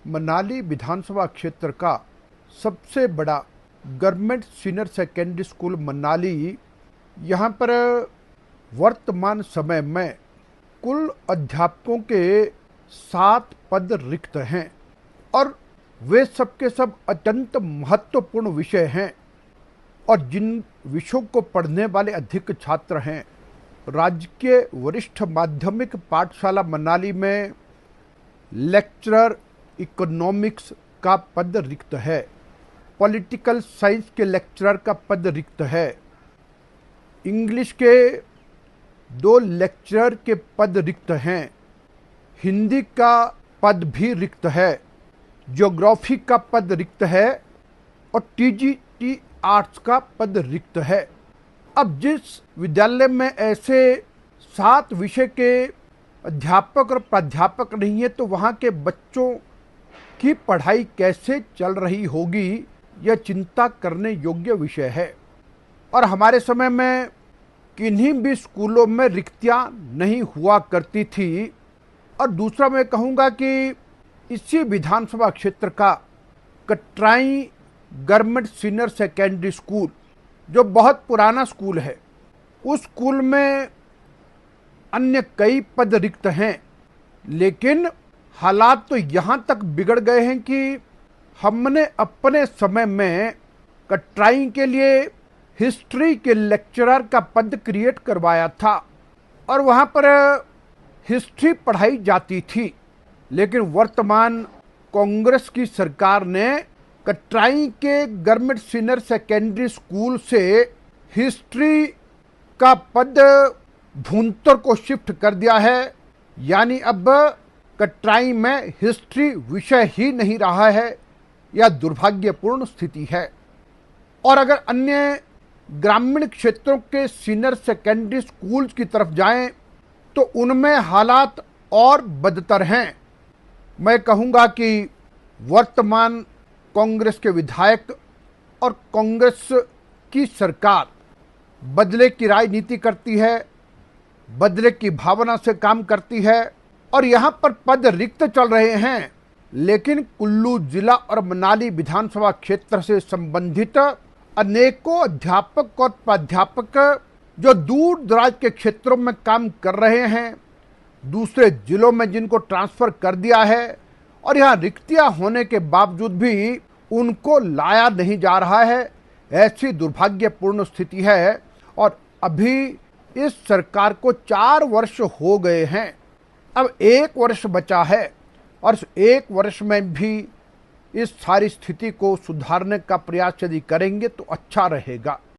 मनाली विधानसभा क्षेत्र का सबसे बड़ा government senior secondary school Manali, यहाँ पर वर्तमान समय में कुल अध्यापकों के 7 पद रिक्त हैं और वे सबके सब अत्यंत महत्वपूर्ण विषय हैं और जिन विषयों को पढ़ने वाले अधिक छात्र हैं। राज्य के वरिष्ठ माध्यमिक पाठशाला मनाली में लेक्चरर इकोनॉमिक्स का पद रिक्त है, पॉलिटिकल साइंस के लेक्चरर का पद रिक्त है, इंग्लिश के 2 लेक्चरर के पद रिक्त हैं, हिंदी का पद भी रिक्त है, ज्योग्राफी का पद रिक्त है और टीजीटी आर्ट्स का पद रिक्त है। अब जिस विद्यालय में ऐसे 7 विषय के अध्यापक और प्राध्यापक नहीं है तो वहाँ के बच्चों की पढ़ाई कैसे चल रही होगी, यह चिंता करने योग्य विषय है। और हमारे समय में किन्हीं भी स्कूलों में रिक्तियाँ नहीं हुआ करती थी। और दूसरा मैं कहूँगा कि इसी विधानसभा क्षेत्र का Katrai government senior secondary school, जो बहुत पुराना स्कूल है, उस स्कूल में अन्य कई पद रिक्त हैं, लेकिन हालात तो यहाँ तक बिगड़ गए हैं कि हमने अपने समय में कटराई के लिए हिस्ट्री के लेक्चरर का पद क्रिएट करवाया था और वहाँ पर हिस्ट्री पढ़ाई जाती थी। लेकिन वर्तमान कांग्रेस की सरकार ने कटराई के गवर्नमेंट सीनियर सेकेंडरी स्कूल से हिस्ट्री का पद भूंतर को शिफ्ट कर दिया है, यानी अब कटराई में हिस्ट्री विषय ही नहीं रहा है। यह दुर्भाग्यपूर्ण स्थिति है। और अगर अन्य ग्रामीण क्षेत्रों के सीनियर सेकेंडरी स्कूल्स की तरफ जाएं तो उनमें हालात और बदतर हैं। मैं कहूँगा कि वर्तमान कांग्रेस के विधायक और कांग्रेस की सरकार बदले की राजनीति करती है, बदले की भावना से काम करती है और यहाँ पर पद रिक्त चल रहे हैं, लेकिन कुल्लू जिला और मनाली विधानसभा क्षेत्र से संबंधित अनेकों अध्यापक और प्राध्यापक जो दूर दराज के क्षेत्रों में काम कर रहे हैं, दूसरे जिलों में जिनको ट्रांसफर कर दिया है और यहाँ रिक्तियाँ होने के बावजूद भी उनको लाया नहीं जा रहा है, ऐसी दुर्भाग्यपूर्ण स्थिति है। और अभी इस सरकार को 4 वर्ष हो गए हैं, अब 1 वर्ष बचा है और इस 1 वर्ष में भी इस सारी स्थिति को सुधारने का प्रयास यदि करेंगे तो अच्छा रहेगा।